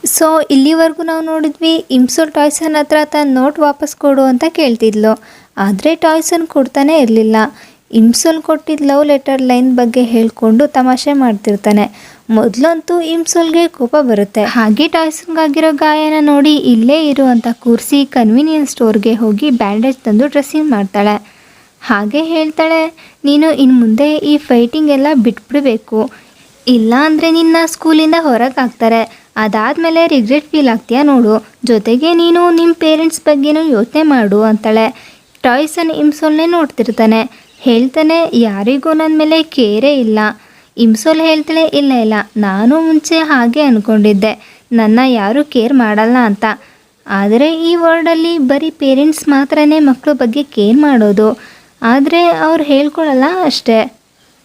So ಇಲ್ಲಿವರೆಗೂ ನಾವು ನೋಡಿದ್ವಿ, ಇಮ್ಸೋಲ್ ಟಾಯ್ಸನ್ ಹತ್ರ ತನ್ನ ನೋಟ್ ವಾಪಸ್ ಕೊಡು ಅಂತ ಕೇಳ್ತಿದ್ಲು. ಆದರೆ ಟಾಯ್ಸನ್ ಕೊಡ್ತಾನೆ ಇರಲಿಲ್ಲ. ಇಮ್ಸೋಲ್ ಕೊಟ್ಟಿದ್ದ ಲವ್ ಲೆಟರ್ ಲೈನ್ ಬಗ್ಗೆ ಹೇಳ್ಕೊಂಡು ತಮಾಷೆ ಮಾಡ್ತಿರ್ತಾನೆ. ಮೊದಲಂತೂ ಇಮ್ಸೋಲ್ಗೆ ಕೋಪ ಬರುತ್ತೆ. ಹಾಗೆ ಟಾಯ್ಸನ್ಗಾಗಿರೋ ಗಾಯನ ನೋಡಿ ಇಲ್ಲೇ ಇರು ಅಂತ ಕೂರಿಸಿ ಕನ್ವೀನಿಯನ್ಸ್ ಸ್ಟೋರ್ಗೆ ಹೋಗಿ ಬ್ಯಾಂಡೇಜ್ ತಂದು ಡ್ರೆಸ್ಸಿಂಗ್ ಮಾಡ್ತಾಳೆ. ಹಾಗೆ ಹೇಳ್ತಾಳೆ, ನೀನು ಇನ್ನು ಮುಂದೆ ಈ ಫೈಟಿಂಗ್ ಎಲ್ಲ ಬಿಟ್ಬಿಡಬೇಕು, ಇಲ್ಲ ಅಂದರೆ ನಿನ್ನ ಸ್ಕೂಲಿಂದ ಹೊರಗೆ ಹಾಕ್ತಾರೆ. ಅದಾದಮೇಲೆ ರಿಗ್ರೆಟ್ ಫೀಲ್ ಆಗ್ತೀಯಾ ನೋಡು. ಜೊತೆಗೆ ನೀನು ನಿಮ್ಮ ಪೇರೆಂಟ್ಸ್ ಬಗ್ಗೆನೂ ಯೋಚನೆ ಮಾಡು ಅಂತಾಳೆ. ಟಾಯ್ಸನ್ ಇಮ್ಸೋಲ್ನೇ ನೋಡ್ತಿರ್ತಾನೆ. ಹೇಳ್ತಾನೆ, ಯಾರಿಗೂ ನನ್ನ ಮೇಲೆ ಕೇರೇ ಇಲ್ಲ. ಇಮ್ಸೋಲ್ ಹೇಳ್ತಾಳೆ, ಇಲ್ಲ ನಾನು ಮುಂಚೆ ಹಾಗೆ ಅಂದ್ಕೊಂಡಿದ್ದೆ, ನನ್ನ ಯಾರೂ ಕೇರ್ ಮಾಡಲ್ಲ ಅಂತ. ಆದರೆ ಈ ವರ್ಲ್ಡಲ್ಲಿ ಬರೀ ಪೇರೆಂಟ್ಸ್ ಮಾತ್ರನೇ ಮಕ್ಕಳ ಬಗ್ಗೆ ಕೇರ್ ಮಾಡೋದು, ಆದರೆ ಅವ್ರು ಹೇಳ್ಕೊಳ್ಳಲ್ಲ ಅಷ್ಟೇ.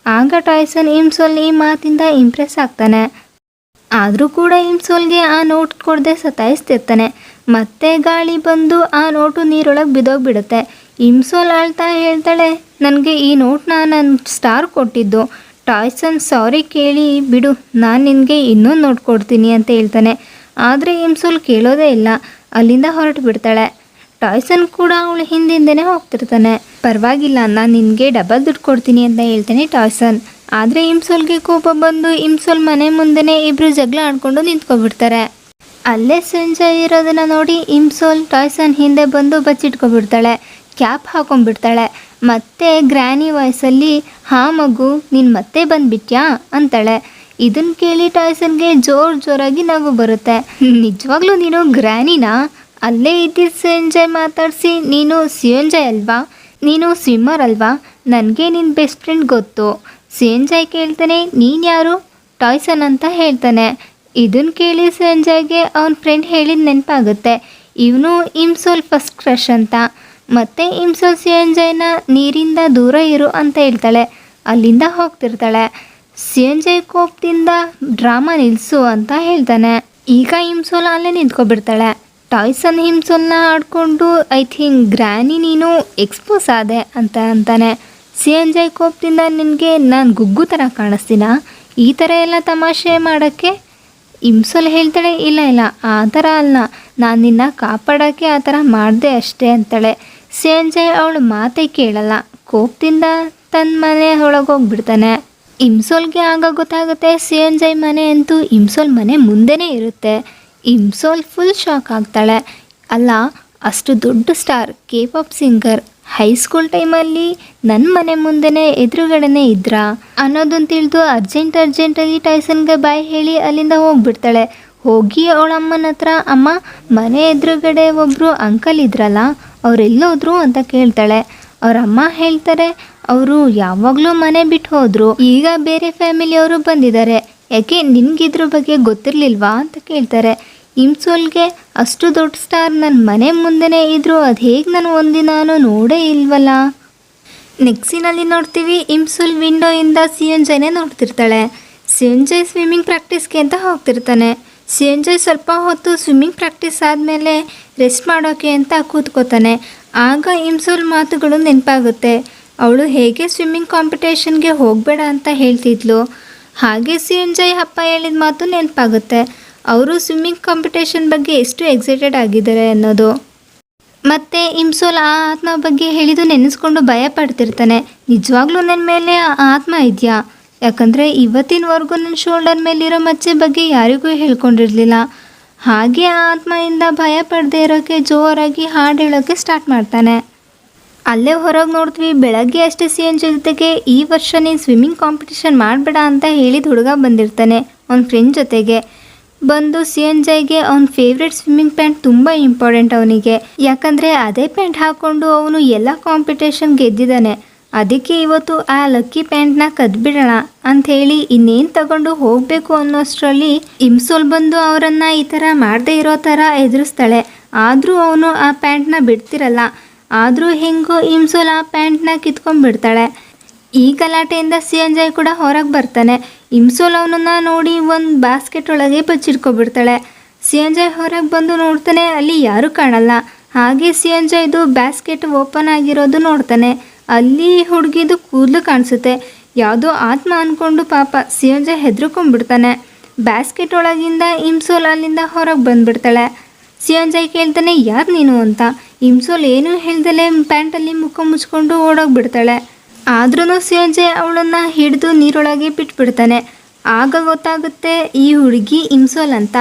ಆಗ ಟಾಯ್ಸನ್ ಇಮ್ಸೋಲ್ ಈ ಮಾತಿಂದ ಇಂಪ್ರೆಸ್ ಆಗ್ತಾನೆ. ಆದರೂ ಕೂಡ ಇಮ್ಸೋಲ್ಗೆ ಆ ನೋಟ್ ಕೊಡದೆ ಸತಾಯಿಸ್ತಿರ್ತಾನೆ. ಮತ್ತೆ ಗಾಳಿ ಬಂದು ಆ ನೋಟು ನೀರೊಳಗೆ ಬಿದ್ದೋಗ್ಬಿಡುತ್ತೆ. ಇಮ್ಸೋಲ್ ಅಳ್ತಾ ಹೇಳ್ತಾಳೆ, ನನಗೆ ಈ ನೋಟ್ನ ನನ್ನ ಸ್ಟಾರ್ ಕೊಟ್ಟಿದ್ದು. ಟಾಯ್ಸನ್ ಸಾರಿ ಕೇಳಿ ಬಿಡು, ನಾನು ನಿನಗೆ ಇನ್ನೊಂದು ನೋಟ್ ಕೊಡ್ತೀನಿ ಅಂತ ಹೇಳ್ತಾನೆ. ಆದರೆ ಇಮ್ಸೋಲ್ ಕೇಳೋದೇ ಇಲ್ಲ, ಅಲ್ಲಿಂದ ಹೊರಟು ಬಿಡ್ತಾಳೆ. ಟಾಯ್ಸನ್ ಕೂಡ ಅವಳು ಹಿಂದಿಂದನೇ ಹೋಗ್ತಿರ್ತಾನೆ. ಪರವಾಗಿಲ್ಲ, ನಾನು ನಿನಗೆ ಡಬಲ್ ದುಡ್ಡು ಕೊಡ್ತೀನಿ ಅಂತ ಹೇಳ್ತಾನೆ ಟಾಯ್ಸನ್. ಆದರೆ ಇಮ್ಸೋಲ್ಗೆ ಕೋಪ ಬಂದು ಇಮ್ಸೋಲ್ ಮನೆ ಮುಂದೆನೇ ಇಬ್ಬರು ಜಗಳ ಆಡ್ಕೊಂಡು ನಿಂತ್ಕೊಬಿಡ್ತಾರೆ. ಅಲ್ಲೇ ಸಂಜಯ್ ಇರೋದನ್ನ ನೋಡಿ ಇಮ್ಸೋಲ್ ಟಾಯ್ಸನ್ ಹಿಂದೆ ಬಂದು ಬಚ್ಚಿಟ್ಕೊಬಿಡ್ತಾಳೆ, ಕ್ಯಾಪ್ ಹಾಕೊಂಡ್ಬಿಡ್ತಾಳೆ. ಮತ್ತೆ ಗ್ರ್ಯಾನಿ ವಾಯ್ಸಲ್ಲಿ, ಹಾಂ ಮಗು, ನೀನು ಮತ್ತೆ ಬಂದುಬಿಟ್ಯಾ ಅಂತಾಳೆ. ಇದನ್ನು ಕೇಳಿ ಟಾಯ್ಸನ್ಗೆ ಜೋರಾಗಿ ನಗು ಬರುತ್ತೆ. ನಿಜವಾಗ್ಲೂ ನೀನು ಗ್ರ್ಯಾನಿನಾ? ಅಲ್ಲೇ ಇದ್ದಿದ್ದು ಸಂಜಯ್ ಮಾತಾಡಿಸಿ, ನೀನು ಸಂಜಯ್ ಅಲ್ವಾ, ನೀನು ಸ್ವಿಮ್ಮರ್ ಅಲ್ವಾ, ನನಗೆ ನಿನ್ನ ಬೆಸ್ಟ್ ಫ್ರೆಂಡ್ ಗೊತ್ತು. ಸಂಜಯ್ ಕೇಳ್ತಾನೆ, ನೀನು ಯಾರು? ಟಾಯ್ಸನ್ ಅಂತ ಹೇಳ್ತಾನೆ. ಇದನ್ನು ಕೇಳಿ ಸಂಜಯ್ಗೆ ಅವನ ಫ್ರೆಂಡ್ ಹೇಳಿದ ನೆನಪಾಗುತ್ತೆ, ಇವನು ಇಮ್ಸೋಲ್ ಫಸ್ಟ್ ಕ್ರಷ್ ಅಂತ. ಮತ್ತು ಇಮ್ಸೋಲ್ ಸಂಜಯ್ನ ನೀರಿಂದ ದೂರ ಇರು ಅಂತ ಹೇಳ್ತಾಳೆ. ಅಲ್ಲಿಂದ ಹೋಗ್ತಿರ್ತಾಳೆ. ಸಂಜಯ್ ಕೋಪದಿಂದ ಡ್ರಾಮಾ ನಿಲ್ಲಿಸು ಅಂತ ಹೇಳ್ತಾನೆ. ಈಗ ಇಮ್ಸೋಲ್ ಅಲ್ಲೇ ನಿಂತ್ಕೊಬಿಡ್ತಾಳೆ. ಟಾಯ್ಸನ್ ಇಮ್ಸೋಲ್ನ ಆಡ್ಕೊಂಡು, ಐ ಥಿಂಕ್ ಗ್ರ್ಯಾನಿ ನೀನು ಎಕ್ಸ್ಪೋಸ್ ಆದೆ ಅಂತ ಅಂತಾನೆ. ಸಂಜಯ್ ಕೋಪದಿಂದ, ನಿನಗೆ ನಾನು ಗುಗ್ಗು ಥರ ಕಾಣಿಸ್ತೀನ ಈ ಥರ ಎಲ್ಲ ತಮಾಷೆ ಮಾಡೋಕ್ಕೆ? ಇಮ್ಸೋಲ್ ಹೇಳ್ತಾಳೆ, ಇಲ್ಲ ಆ ಥರ ಅಲ್ಲ, ನಾನು ನಿನ್ನ ಕಾಪಾಡೋಕ್ಕೆ ಆ ಥರ ಮಾಡಿದೆ ಅಷ್ಟೇ ಅಂತಾಳೆ. ಸಂಜಯ್ ಅವಳು ಮಾತೇ ಕೇಳಲ್ಲ, ಕೋಪದಿಂದ ತನ್ನ ಮನೆ ಒಳಗೋಗ್ಬಿಡ್ತಾನೆ. ಇಮ್ಸೋಲ್ಗೆ ಆಗ ಗೊತ್ತಾಗುತ್ತೆ ಸಂಜಯ್ ಮನೆ ಅಂತೂ ಇಮ್ಸೋಲ್ ಮನೆ ಮುಂದೆನೇ ಇರುತ್ತೆ. ಇಮ್ಸೋಲ್ ಫುಲ್ ಶಾಕ್ ಆಗ್ತಾಳೆ. ಅಲ್ಲ, ಅಷ್ಟು ದೊಡ್ಡ ಸ್ಟಾರ್, ಕೆ-ಪಾಪ್ ಸಿಂಗರ್, ಹೈಸ್ಕೂಲ್ ಟೈಮಲ್ಲಿ ನನ್ನ ಮನೆ ಮುಂದೆನೇ ಎದುರುಗಡೆನೇ ಇದ್ರಾ ಅನ್ನೋದನ್ನು ತಿಳಿದು ಅರ್ಜೆಂಟಲ್ಲಿ ಟಾಯ್ಸನ್ಗೆ ಬಾಯ್ ಹೇಳಿ ಅಲ್ಲಿಂದ ಹೋಗ್ಬಿಡ್ತಾಳೆ. ಹೋಗಿ ಅವಳ ಅಮ್ಮನ ಹತ್ರ, ಅಮ್ಮ, ಮನೆ ಎದುರುಗಡೆ ಒಬ್ಬರು ಅಂಕಲ್ ಇದ್ರಲ್ಲ, ಅವರೆಲ್ಲೋದ್ರು ಅಂತ ಕೇಳ್ತಾಳೆ. ಅವ್ರ ಅಮ್ಮ ಹೇಳ್ತಾರೆ, ಅವರು ಯಾವಾಗಲೂ ಮನೆ ಬಿಟ್ಟು ಹೋದರು, ಈಗ ಬೇರೆ ಫ್ಯಾಮಿಲಿಯವರು ಬಂದಿದ್ದಾರೆ, ಯಾಕೆ ನಿನಗಿದ್ರ ಬಗ್ಗೆ ಗೊತ್ತಿರಲಿಲ್ವಾ ಅಂತ ಕೇಳ್ತಾರೆ. ಇಮ್ಸೋಲ್ಗೆ, ಅಷ್ಟು ದೊಡ್ಡ ಸ್ಟಾರ್ ನನ್ನ ಮನೆ ಮುಂದೆನೇ ಇದ್ದರು, ಅದು ಹೇಗೆ ನಾನು ಒಂದಿನಾನು ನೋಡೇ ಇಲ್ವಲ್ಲ. ನೆಕ್ಸ್ಟ್ ಸೀನಲ್ಲಿ ನೋಡ್ತೀವಿ, ಇಮ್ಸೋಲ್ ವಿಂಡೋಯಿಂದ ಸಂಜಯ್ನೇ ನೋಡ್ತಿರ್ತಾಳೆ. ಸಂಜಯ್ ಸ್ವಿಮ್ಮಿಂಗ್ ಪ್ರಾಕ್ಟೀಸ್ಗೆ ಅಂತ ಹೋಗ್ತಿರ್ತಾನೆ. ಸಂಜಯ್ ಸ್ವಲ್ಪ ಹೊತ್ತು ಸ್ವಿಮ್ಮಿಂಗ್ ಪ್ರಾಕ್ಟೀಸ್ ಆದಮೇಲೆ ರೆಸ್ಟ್ ಮಾಡೋಕ್ಕೆ ಅಂತ ಕೂತ್ಕೋತಾನೆ. ಆಗ ಇಮ್ಸೋಲ್ ಮಾತುಗಳು ನೆನಪಾಗುತ್ತೆ. ಅವಳು ಹೇಗೆ ಸ್ವಿಮ್ಮಿಂಗ್ ಕಾಂಪಿಟೇಷನ್ಗೆ ಹೋಗಬೇಡ ಅಂತ ಹೇಳ್ತಿದ್ಲು, ಹಾಗೆ ಸಂಜಯ್ ಅಪ್ಪ ಹೇಳಿದ ಮಾತು ನೆನಪಾಗುತ್ತೆ. ಅವರು ಸ್ವಿಮ್ಮಿಂಗ್ ಕಾಂಪಿಟೇಷನ್ ಬಗ್ಗೆ ಎಷ್ಟು ಎಕ್ಸೈಟೆಡ್ ಆಗಿದ್ದಾರೆ ಅನ್ನೋದು. ಮತ್ತು ಇಮ್ಸೋಲ್ ಆ ಆತ್ಮ ಬಗ್ಗೆ ಹೇಳಿದ್ದು ನೆನೆಸ್ಕೊಂಡು ಭಯ ಪಡ್ತಿರ್ತಾನೆ. ನಿಜವಾಗ್ಲೂ ನನ್ನ ಮೇಲೆ ಆ ಆತ್ಮ ಇದೆಯಾ? ಯಾಕಂದರೆ ಇವತ್ತಿನವರೆಗೂ ನನ್ನ ಶೋಲ್ಡರ್ ಮೇಲಿರೋ ಮಚ್ಚೆ ಬಗ್ಗೆ ಯಾರಿಗೂ ಹೇಳ್ಕೊಂಡಿರಲಿಲ್ಲ. ಹಾಗೆ ಆ ಆತ್ಮದಿಂದ ಭಯ ಪಡದೇ ಇರೋಕ್ಕೆ ಜೋರಾಗಿ ಹಾಡು ಹೇಳೋಕ್ಕೆ ಸ್ಟಾರ್ಟ್ ಮಾಡ್ತಾನೆ. ಅಲ್ಲೇ ಹೊರಗೆ ನೋಡ್ತೀವಿ, ಬೆಳಗ್ಗೆ ಅಷ್ಟೇ ಸಂಜಯ್ ಜೊತೆಗೆ ಈ ವರ್ಷ ನೀನು ಸ್ವಿಮ್ಮಿಂಗ್ ಕಾಂಪಿಟೇಷನ್ ಮಾಡಬೇಡ ಅಂತ ಹೇಳಿದ ಹುಡುಗ ಬಂದಿರ್ತಾನೆ ಅವನ ಫ್ರೆಂಡ್ ಜೊತೆಗೆ. ಬಂದು ಸಂಜಯ್ಗೆ ಅವನ ಫೇವ್ರೆಟ್ ಸ್ವಿಮ್ಮಿಂಗ್ ಪ್ಯಾಂಟ್ ತುಂಬ ಇಂಪಾರ್ಟೆಂಟ್ ಅವನಿಗೆ, ಯಾಕಂದರೆ ಅದೇ ಪ್ಯಾಂಟ್ ಹಾಕ್ಕೊಂಡು ಅವನು ಎಲ್ಲ ಕಾಂಪಿಟೇಷನ್ ಗೆದ್ದಿದ್ದಾನೆ. ಅದಕ್ಕೆ ಇವತ್ತು ಆ ಲಕ್ಕಿ ಪ್ಯಾಂಟ್ನ ಕದ್ಬಿಡೋಣ ಅಂಥೇಳಿ ಇನ್ನೇನು ತಗೊಂಡು ಹೋಗಬೇಕು ಅನ್ನೋಷ್ಟರಲ್ಲಿ ಇಮ್ಸೋಲ್ ಬಂದು ಅವರನ್ನು ಈ ಥರ ಮಾಡದೇ ಇರೋ ಥರ ಎದುರಿಸ್ತಾಳೆ. ಆದರೂ ಅವನು ಆ ಪ್ಯಾಂಟ್ನ ಬಿಡ್ತಿರಲ್ಲ. ಆದರೂ ಹೆಂಗೋ ಇಮ್ಸೋಲ್ ಆ ಪ್ಯಾಂಟ್ನ ಕಿತ್ಕೊಂಡ್ಬಿಡ್ತಾಳೆ. ಈ ಗಲಾಟೆಯಿಂದ ಸಂಜಯ್ ಕೂಡ ಹೊರಗೆ ಬರ್ತಾನೆ. ಇಮ್ಸೋಲ್ ಅವನನ್ನು ನೋಡಿ ಒಂದು ಬಾಸ್ಕೆಟ್ ಒಳಗೆ ಬಚ್ಚಿಟ್ಕೊಬಿಡ್ತಾಳೆ. ಸಂಜಯ್ ಹೊರಗೆ ಬಂದು ನೋಡ್ತಾನೆ, ಅಲ್ಲಿ ಯಾರೂ ಕಾಣಲ್ಲ. ಹಾಗೆ ಸಂಜಯ್ದು ಬ್ಯಾಸ್ಕೆಟ್ ಓಪನ್ ಆಗಿರೋದು ನೋಡ್ತಾನೆ. ಅಲ್ಲಿ ಹುಡುಗಿದು ಕೂದಲು ಕಾಣಿಸುತ್ತೆ. ಯಾವುದೋ ಆತ್ಮ ಅಂದ್ಕೊಂಡು ಪಾಪ ಸಂಜಯ್ ಹೆದರ್ಕೊಂಡ್ಬಿಡ್ತಾನೆ. ಬ್ಯಾಸ್ಕೆಟ್ ಒಳಗಿಂದ ಇಮ್ಸೋಲ್ ಅಲ್ಲಿಂದ ಹೊರಗೆ ಬಂದುಬಿಡ್ತಾಳೆ. ಸಿಯೋಂಜಾಯ್ ಕೇಳ್ತಾನೆ ಯಾರು ನೀನು ಅಂತ. ಇಮ್ಸೋಲ್ ಏನೂ ಹೇಳ್ದಲೆ ಪ್ಯಾಂಟಲ್ಲಿ ಮುಖ ಮುಚ್ಕೊಂಡು ಓಡೋಗ್ಬಿಡ್ತಾಳೆ. ಆದ್ರೂ ಸಿಯೋಂಜಾಯ್ ಅವಳನ್ನು ಹಿಡಿದು ನೀರೊಳಗೆ ಬಿಟ್ಬಿಡ್ತಾನೆ. ಆಗ ಗೊತ್ತಾಗುತ್ತೆ ಈ ಹುಡುಗಿ ಇಮ್ಸೋಲ್ ಅಂತ.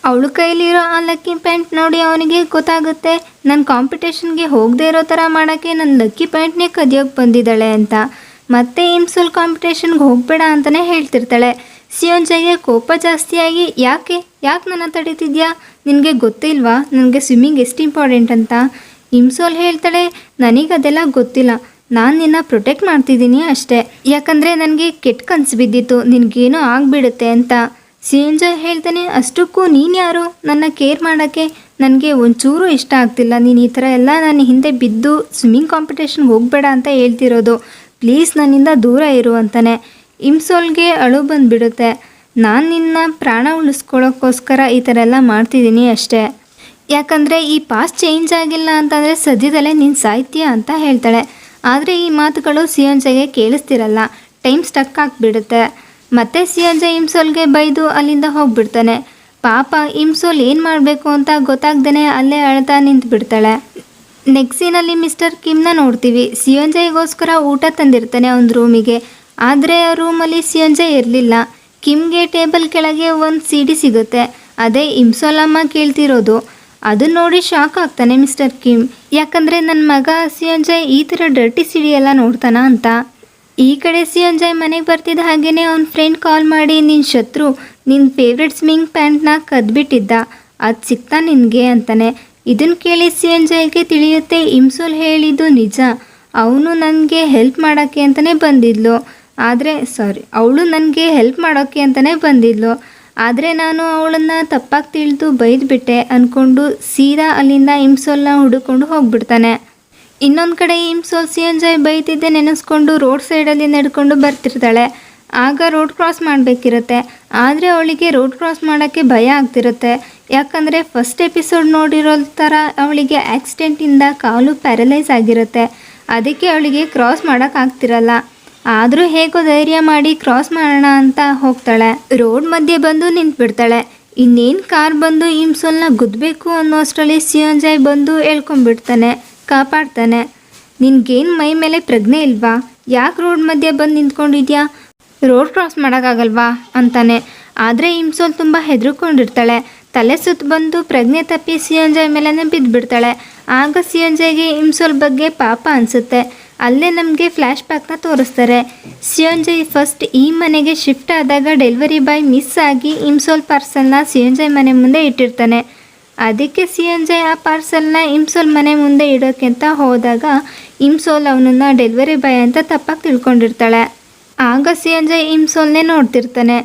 ಅವಳ ಕೈಲಿರೋ ಆ ಲಕ್ಕಿ ಪ್ಯಾಂಟ್ ನೋಡಿ ಅವನಿಗೆ ಗೊತ್ತಾಗುತ್ತೆ ನಾನು ಕಾಂಪಿಟೇಷನ್ಗೆ ಹೋಗದೆ ಇರೋ ಥರ ಮಾಡೋಕ್ಕೆ ನನ್ನ ಲಕ್ಕಿ ಪ್ಯಾಂಟ್ನೇ ಕದಿಯೋಕ್ಕೆ ಬಂದಿದ್ದಾಳೆ ಅಂತ. ಮತ್ತೆ ಇಮ್ಸೋಲ್ ಕಾಂಪಿಟೇಷನ್ಗೆ ಹೋಗಬೇಡ ಅಂತಲೇ ಹೇಳ್ತಿರ್ತಾಳೆ. ಸಿಯೋಂಜಾಯ್ಗೆ ಕೋಪ ಜಾಸ್ತಿಯಾಗಿ ಯಾಕೆ ನನ್ನ ತಡೀತಿದ್ಯಾ, ನಿನಗೆ ಗೊತ್ತಿಲ್ವಾ ನನಗೆ ಸ್ವಿಮ್ಮಿಂಗ್ ಎಷ್ಟು ಇಂಪಾರ್ಟೆಂಟ್ ಅಂತ. ಇಮ್ಸೋಲ್ ಹೇಳ್ತಾಳೆ ನನಗದೆಲ್ಲ ಗೊತ್ತಿಲ್ಲ, ನಾನು ನಿನ್ನ ಪ್ರೊಟೆಕ್ಟ್ ಮಾಡ್ತಿದ್ದೀನಿ ಅಷ್ಟೇ, ಯಾಕಂದರೆ ನನಗೆ ಕೆಟ್ಟ ಕನಸು ಬಿದ್ದಿತ್ತು ನಿನಗೇನೋ ಆಗಿಬಿಡುತ್ತೆ ಅಂತ. ಸಿಯೋಂಜಾಯ್ ಹೇಳ್ತಾನೆ ಅಷ್ಟಕ್ಕೂ ನೀನು ಯಾರು ನನ್ನ ಕೇರ್ ಮಾಡೋಕ್ಕೆ, ನನಗೆ ಒಂಚೂರು ಇಷ್ಟ ಆಗ್ತಿಲ್ಲ ನೀನು ಈ ಥರ ಎಲ್ಲ ನನ್ನ ಹಿಂದೆ ಬಿದ್ದು ಸ್ವಿಮ್ಮಿಂಗ್ ಕಾಂಪಿಟೇಷನ್ಗೆ ಹೋಗಬೇಡ ಅಂತ ಹೇಳ್ತಿರೋದು, ಪ್ಲೀಸ್ ನನ್ನಿಂದ ದೂರ ಇರು ಅಂತಾನೆ. ಇಮ್ಸೋಲ್ಗೆ ಅಳು ಬಂದುಬಿಡುತ್ತೆ. ನಾನು ನಿನ್ನ ಪ್ರಾಣ ಉಳಿಸ್ಕೊಳ್ಳೋಕ್ಕೋಸ್ಕರ ಈ ಥರ ಎಲ್ಲ ಮಾಡ್ತಿದ್ದೀನಿ ಅಷ್ಟೇ, ಯಾಕಂದರೆ ಈ ಪಾಸ್ಟ್ ಚೇಂಜ್ ಆಗಿಲ್ಲ ಅಂತಂದರೆ ಸದ್ಯದಲ್ಲೇ ನೀನು ಸಾಯ್ತೀಯ ಅಂತ ಹೇಳ್ತಾಳೆ. ಆದರೆ ಈ ಮಾತುಗಳು ಸಿಯೋಂಜಾಯ್ಗೆ ಕೇಳಿಸ್ತಿರಲ್ಲ. ಟೈಮ್ ಸ್ಟಕ್ ಆಗಿಬಿಡುತ್ತೆ. ಮತ್ತೆ ಸಿಯೋಂಜಾಯ್ ಇಮ್ಸೋಲ್ಗೆ ಬೈದು ಅಲ್ಲಿಂದ ಹೋಗಿಬಿಡ್ತಾನೆ. ಪಾಪ ಇಮ್ಸೋಲ್ ಏನು ಮಾಡಬೇಕು ಅಂತ ಗೊತ್ತಾಗ್ದೇ ಅಲ್ಲೇ ಅಳ್ತಾ ನಿಂತು ಬಿಡ್ತಾಳೆ. ನೆಕ್ಸ್ಟ್ ಸೀನಲ್ಲಿ ಮಿಸ್ಟರ್ ಕಿಮ್ನ ನೋಡ್ತೀವಿ. ಸಿಯೋಂಜಾಯ್ಗೋಸ್ಕರ ಊಟ ತಂದಿರ್ತಾನೆ ಒಂದು ರೂಮಿಗೆ. ಆದರೆ ಆ ರೂಮಲ್ಲಿ ಸಿಯೋಂಜಾಯ್ ಇರಲಿಲ್ಲ. ಕಿಮ್ಗೆ ಟೇಬಲ್ ಕೆಳಗೆ ಒಂದು CD ಸಿಗುತ್ತೆ. ಅದೇ ಇಮ್ಸೋಲ್ ಅಮ್ಮ ಕೇಳ್ತಿರೋದು. ಅದನ್ನ ನೋಡಿ ಶಾಕ್ ಆಗ್ತಾನೆ ಮಿಸ್ಟರ್ ಕಿಮ್. ಯಾಕಂದರೆ ನನ್ನ ಮಗ ಸಿಯೋಂಜಾಯ್ ಈ ಥರ ಡರ್ಟಿ CD ಎಲ್ಲ ನೋಡ್ತಾನ ಅಂತ. ಈ ಕಡೆ ಸಿಯೋಂಜಾಯ್ ಮನೆಗೆ ಬರ್ತಿದ್ದ ಹಾಗೇನೆ ಅವ್ನ ಫ್ರೆಂಡ್ ಕಾಲ್ ಮಾಡಿ ನಿನ್ನ ಶತ್ರು ನಿನ್ನ ಫೇವ್ರೆಟ್ ಸ್ವಿಮ್ಮಿಂಗ್ ಪ್ಯಾಂಟ್ನ ಕದ್ಬಿಟ್ಟಿದ್ದ, ಅದು ಸಿಗ್ತಾ ನಿನಗೆ ಅಂತಾನೆ. ಇದನ್ನು ಕೇಳಿ ಸಿಯೋಂಜಾಯ್ಗೆ ತಿಳಿಯುತ್ತೆ ಇಮ್ಸೋಲ್ ಹೇಳಿದ್ದು ನಿಜ. ಅವನು ನನಗೆ ಹೆಲ್ಪ್ ಮಾಡೋಕ್ಕೆ ಅಂತಲೇ ಬಂದಿದ್ಲು. ಅವಳು ನನಗೆ ಹೆಲ್ಪ್ ಮಾಡೋಕ್ಕೆ ಅಂತಲೇ ಬಂದಿದ್ಲು. ಆದರೆ ನಾನು ಅವಳನ್ನು ತಪ್ಪಾಗಿ ತಿಳಿದು ಬೈದ್ಬಿಟ್ಟೆ ಅಂದ್ಕೊಂಡು ಸೀದಾ ಅಲ್ಲಿಂದ ಇಮ್ಸೋಲ್ನ ಹುಡುಕೊಂಡು ಹೋಗ್ಬಿಡ್ತಾನೆ. ಇನ್ನೊಂದು ಕಡೆ ಇಮ್ಸೋಲ್ ಸಿಯೋಂಜಾಯ್ ಬೈತಿದ್ದೆ ನೆನೆಸ್ಕೊಂಡು ರೋಡ್ ಸೈಡಲ್ಲಿ ನಡ್ಕೊಂಡು ಬರ್ತಿರ್ತಾಳೆ. ಆಗ ರೋಡ್ ಕ್ರಾಸ್ ಮಾಡಬೇಕಿರುತ್ತೆ. ಆದರೆ ಅವಳಿಗೆ ರೋಡ್ ಕ್ರಾಸ್ ಮಾಡೋಕ್ಕೆ ಭಯ ಆಗ್ತಿರುತ್ತೆ. ಯಾಕಂದರೆ ಫಸ್ಟ್ ಎಪಿಸೋಡ್ ನೋಡಿರೋ ಥರ ಅವಳಿಗೆ ಆಕ್ಸಿಡೆಂಟಿಂದ ಕಾಲು ಪ್ಯಾರಲೈಸ್ ಆಗಿರುತ್ತೆ. ಅದಕ್ಕೆ ಅವಳಿಗೆ ಕ್ರಾಸ್ ಮಾಡೋಕ್ಕಾಗ್ತಿರಲ್ಲ. ಆದರೂ ಹೇಗೋ ಧೈರ್ಯ ಮಾಡಿ ಕ್ರಾಸ್ ಮಾಡೋಣ ಅಂತ ಹೋಗ್ತಾಳೆ. ರೋಡ್ ಮಧ್ಯೆ ಬಂದು ನಿಂತ್ಬಿಡ್ತಾಳೆ. ಇನ್ನೇನು ಕಾರ್ ಬಂದು ಇಮ್ಸೋಲ್ನ ಗುದ್ದಬೇಕು ಅನ್ನೋ ಅಷ್ಟರಲ್ಲಿ ಸಿಯೋಂಜಾಯ್ ಬಂದು ಎಳ್ಕೊಂಡ್ಬಿಡ್ತಾನೆ, ಕಾಪಾಡ್ತಾನೆ. ನಿನ್ಗೇನು ಮೈ ಮೇಲೆ ಪ್ರಜ್ಞೆ ಇಲ್ವಾ, ಯಾಕೆ ರೋಡ್ ಮಧ್ಯೆ ಬಂದು ನಿಂತ್ಕೊಂಡಿದ್ಯಾ, ರೋಡ್ ಕ್ರಾಸ್ ಮಾಡೋಕ್ಕಾಗಲ್ವಾ ಅಂತಾನೆ. ಆದರೆ ಇಮ್ಸೋಲ್ ತುಂಬ ಹೆದರ್ಕೊಂಡಿರ್ತಾಳೆ. ತಲೆ ಸುತ್ತ ಬಂದು ಪ್ರಜ್ಞೆ ತಪ್ಪಿ ಸಿಯೋಂಜಾಯ್ ಮೇಲೇ ಬಿದ್ದುಬಿಡ್ತಾಳೆ. ಆಗ ಸಿಯೋಂಜಾಯ್ಗೆ ಇಮ್ಸೋಲ್ ಬಗ್ಗೆ ಪಾಪ ಅನಿಸುತ್ತೆ. ಅಲ್ಲೇ ನಮಗೆ ಫ್ಲ್ಯಾಶ್ ಬ್ಯಾಕ್ನ ತೋರಿಸ್ತಾರೆ. ಸಿಯೋಂಜಾಯ್ ಫಸ್ಟ್ ಈ ಮನೆಗೆ ಶಿಫ್ಟ್ ಆದಾಗ ಡೆಲಿವರಿ ಬಾಯ್ ಮಿಸ್ ಆಗಿ ಇಮ್ಸೋಲ್ ಪಾರ್ಸಲ್ನ ಸಿಯೋಂಜಾಯ್ ಮನೆ ಮುಂದೆ ಇಟ್ಟಿರ್ತಾನೆ. ಅದಕ್ಕೆ ಸಿಯೋಂಜಾಯ್ ಆ ಪಾರ್ಸಲ್ನ ಇಮ್ಸೋಲ್ ಮನೆ ಮುಂದೆ ಇಡೋಕ್ಕೆ ಅಂತ ಹೋದಾಗ ಇಮ್ಸೋಲ್ ಅವನನ್ನು ಡೆಲಿವರಿ ಬಾಯ್ ಅಂತ ತಪ್ಪಾಗಿ ತಿಳ್ಕೊಂಡಿರ್ತಾಳೆ. ಆಗ ಸಿಯೋಂಜಾಯ್ ಇಮ್ಸೋಲ್ನೇ ನೋಡ್ತಿರ್ತಾನೆ.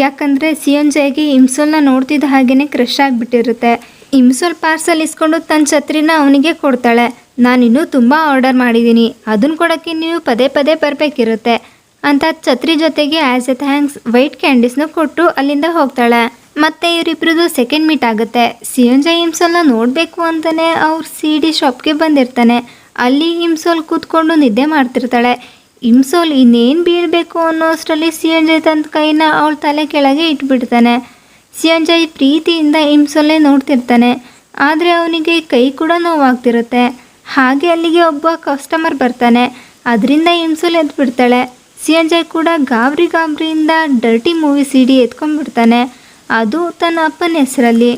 ಯಾಕಂದರೆ ಸಿಯೋಂಜಾಯ್ಗೆ ಇಮ್ಸೋಲ್ನ ನೋಡ್ತಿದ್ದ ಹಾಗೇ ಕ್ರಶ್ ಆಗಿಬಿಟ್ಟಿರುತ್ತೆ. ಇಮ್ಸೋಲ್ ಪಾರ್ಸಲ್ ಇಸ್ಕೊಂಡು ತನ್ನ ಛತ್ರಿನ ಅವನಿಗೆ ಕೊಡ್ತಾಳೆ. ನಾನಿನ್ನೂ ತುಂಬ ಆರ್ಡರ್ ಮಾಡಿದ್ದೀನಿ, ಅದನ್ನು ಕೊಡೋಕ್ಕೆ ನೀವು ಪದೇ ಪದೇ ಬರಬೇಕಿರುತ್ತೆ ಅಂತ ಛತ್ರಿ ಜೊತೆಗೆ ಆ್ಯಸ್ ಎ ಥ್ಯಾಂಕ್ಸ್ ವೈಟ್ ಕ್ಯಾಂಡೀಸ್ನ ಕೊಟ್ಟು ಅಲ್ಲಿಂದ ಹೋಗ್ತಾಳೆ. ಮತ್ತು ಇವರಿಬ್ರದ್ದು ಸೆಕೆಂಡ್ ಮೀಟ್ ಆಗುತ್ತೆ. ಸಿಯೋಂಜಾಯ್ ಇಮ್ಸೋಲ್ನ ನೋಡಬೇಕು ಅಂತಲೇ ಅವ್ರ CD ಶಾಪ್ಗೆ ಬಂದಿರ್ತಾನೆ. ಅಲ್ಲಿ ಇಮ್ಸೋಲ್ ಕೂತ್ಕೊಂಡು ನಿದ್ದೆ ಮಾಡ್ತಿರ್ತಾಳೆ. ಇಮ್ಸೋಲ್ ಇನ್ನೇನು ಬೀಳಬೇಕು ಅನ್ನೋ ಅಷ್ಟರಲ್ಲಿ ಸಿಯೋಂಜಾಯ್ ತನ್ನ ಕೈನ ಅವಳ ತಲೆ ಕೆಳಗೆ ಇಟ್ಬಿಡ್ತಾನೆ. ಸಿಯೋಂಜಾಯ್ ಪ್ರೀತಿಯಿಂದ ಇಮ್ಸೋಲ್ನೇ ನೋಡ್ತಿರ್ತಾನೆ. ಆದರೆ ಅವನಿಗೆ ಕೈ ಕೂಡ ನೋವಾಗ್ತಿರುತ್ತೆ. ಹಾಗೆ ಅಲ್ಲಿಗೆ ಒಬ್ಬ ಕಸ್ಟಮರ್ ಬರ್ತಾನೆ. ಅದರಿಂದ ಇಮ್ಸೋಲ್ ಎದ್ಬಿಡ್ತಾಳೆ. ಸಿಯೋಂಜಾಯ್ ಕೂಡ ಗಾಬರಿಯಿಂದ ಡರ್ಟಿ ಮೂವಿ CD ಎತ್ಕೊಂಡ್ಬಿಡ್ತಾನೆ. ಅದು ತನ್ನ ಅಪ್ಪನ ಹೆಸರಲ್ಲಿ.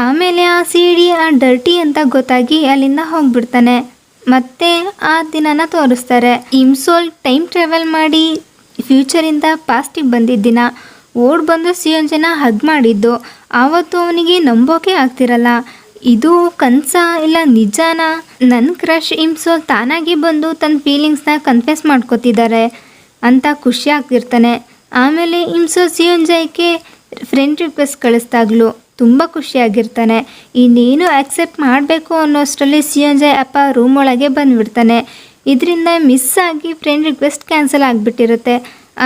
ಆಮೇಲೆ ಆ CD ಆ ಡರ್ಟಿ ಅಂತ ಗೊತ್ತಾಗಿ ಅಲ್ಲಿಂದ ಹೋಗ್ಬಿಡ್ತಾನೆ. ಮತ್ತೆ ಆ ದಿನನ ತೋರಿಸ್ತಾರೆ. ಇಮ್ಸೋಲ್ ಟೈಮ್ ಟ್ರಾವೆಲ್ ಮಾಡಿ ಫ್ಯೂಚರಿಂದ ಪಾಸ್ಟಿಗೆ ಬಂದಿದ್ದ ದಿನ ಓಡ್ ಬಂದು ಸಿಯೋಂಜಾಯ್ನ ಹಗ್ ಮಾಡಿದ್ದು. ಆವತ್ತು ಅವನಿಗೆ ನಂಬೋಕೆ ಆಗ್ತಿರಲ್ಲ, ಇದು ಕನಸ ಇಲ್ಲ ನಿಜಾನಾ, ನನ್ನ ಕ್ರಶ್ ಇಮ್ಸೋಲ್ ತಾನಾಗಿ ಬಂದು ತನ್ನ ಫೀಲಿಂಗ್ಸ್ನ ಕನ್ಫೆಸ್ ಮಾಡ್ಕೋತಿದ್ದಾರೆ ಅಂತ ಖುಷಿ ಆಗ್ತಿರ್ತಾನೆ. ಆಮೇಲೆ ಇಮ್ಸೋಲ್ ಸಿಯೋಂಜಾಯ್ಗೆ ಫ್ರೆಂಡ್ ರಿಕ್ವೆಸ್ಟ್ ಕಳಿಸ್ದಾಗ್ಲೂ ತುಂಬ ಖುಷಿಯಾಗಿರ್ತಾನೆ. ಇನ್ನೇನು ಆಕ್ಸೆಪ್ಟ್ ಮಾಡಬೇಕು ಅನ್ನೋಷ್ಟರಲ್ಲಿ ಸಿಯೋಂಜಾಯ್ ಅಪ್ಪ ರೂಮ್ ಒಳಗೆ ಬಂದುಬಿಡ್ತಾನೆ. ಇದರಿಂದ ಮಿಸ್ ಆಗಿ ಫ್ರೆಂಡ್ ರಿಕ್ವೆಸ್ಟ್ ಕ್ಯಾನ್ಸಲ್ ಆಗಿಬಿಟ್ಟಿರುತ್ತೆ.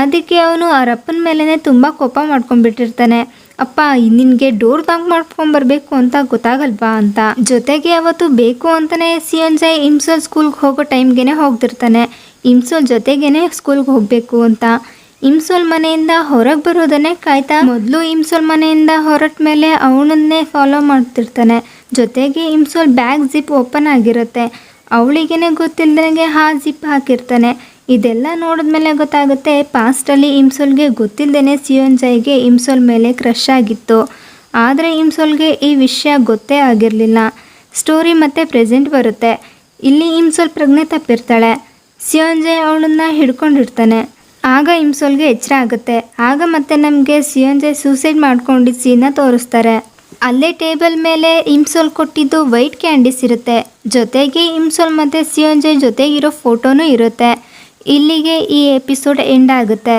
ಅದಕ್ಕೆ ಅವನು ಅವರಪ್ಪನ ಮೇಲೇ ತುಂಬ ಕೋಪ ಮಾಡ್ಕೊಂಡ್ಬಿಟ್ಟಿರ್ತಾನೆ. ಅಪ್ಪ ನಿನಗೆ ಡೋರ್ ನಾಕ್ ಮಾಡ್ಕೊಂಬರ್ಬೇಕು ಅಂತ ಗೊತ್ತಾಗಲ್ವಾ ಅಂತ. ಜೊತೆಗೆ ಅವತ್ತು ಬೇಕು ಅಂತಲೇ ಸಿಯೋಂಜಾಯ್ ಇಮ್ಸೋಲ್ ಸ್ಕೂಲ್ಗೆ ಹೋಗೋ ಟೈಮ್ಗೆ ಹೋಗ್ತಿರ್ತಾನೆ. ಇಮ್ಸೋಲ್ ಜೊತೆಗೇ ಸ್ಕೂಲ್ಗೆ ಹೋಗಬೇಕು ಅಂತ. ಇಮ್ಸೋಲ್ ಮನೆಯಿಂದ ಹೊರಗೆ ಬರೋದನ್ನೇ ಕಾಯ್ತಾ ಮೊದಲು ಇಮ್ಸೋಲ್ ಮನೆಯಿಂದ ಹೊರಟ ಮೇಲೆ ಅವಳನ್ನೇ ಫಾಲೋ ಮಾಡ್ತಿರ್ತಾನೆ. ಜೊತೆಗೆ ಇಮ್ಸೋಲ್ ಬ್ಯಾಗ್ ಜಿಪ್ ಓಪನ್ ಆಗಿರುತ್ತೆ. ಅವಳಿಗೇನೆ ಗೊತ್ತಿಲ್ಲದಂಗೆ ಜಿಪ್ ಹಾಕಿರ್ತಾನೆ. ಇದೆಲ್ಲ ನೋಡಿದ್ಮೇಲೆ ಗೊತ್ತಾಗುತ್ತೆ ಪಾಸ್ಟಲ್ಲಿ ಇಮ್ಸೋಲ್ಗೆ ಗೊತ್ತಿಲ್ಲದೇ ಸಿಯೋನ್ಜಾಯ್ಗೆ ಇಮ್ಸೋಲ್ ಮೇಲೆ ಕ್ರಶ್ ಆಗಿತ್ತು. ಆದರೆ ಇಮ್ಸೋಲ್ಗೆ ಈ ವಿಷಯ ಗೊತ್ತೇ ಆಗಿರಲಿಲ್ಲ. ಸ್ಟೋರಿ ಮತ್ತೆ ಪ್ರೆಸೆಂಟ್ ಬರುತ್ತೆ. ಇಲ್ಲಿ ಇಮ್ಸೋಲ್ ಪ್ರಜ್ಞೆ ತಪ್ಪಿರ್ತಾಳೆ. ಸಿಯೋನ್ಜಾಯ್ ಅವಳನ್ನ ಹಿಡ್ಕೊಂಡಿರ್ತಾನೆ. ಆಗ ಇಮ್ಸೋಲ್ಗೆ ಎಚ್ಚರ ಆಗುತ್ತೆ. ಆಗ ಮತ್ತೆ ನಮಗೆ ಸಿಯೋನ್ಜಾಯ್ ಸೂಸೈಡ್ ಮಾಡ್ಕೊಂಡಿದ್ದ ಸೀನ್ನ ತೋರಿಸ್ತಾರೆ. ಅಲ್ಲೇ ಟೇಬಲ್ ಮೇಲೆ ಇಮ್ಸೋಲ್ ಕೊಟ್ಟಿದ್ದು ವೈಟ್ ಕ್ಯಾಂಡೀಸ್ ಇರುತ್ತೆ. ಜೊತೆಗೆ ಇಮ್ಸೋಲ್ ಮತ್ತು ಸಿಯೋನ್ಜಾಯ್ ಜೊತೆಗಿರೋ ಫೋಟೋನೂ ಇರುತ್ತೆ. ಇಲ್ಲಿಗೆ ಈ ಎಪಿಸೋಡ್ ಎಂಡ್ ಆಗುತ್ತೆ.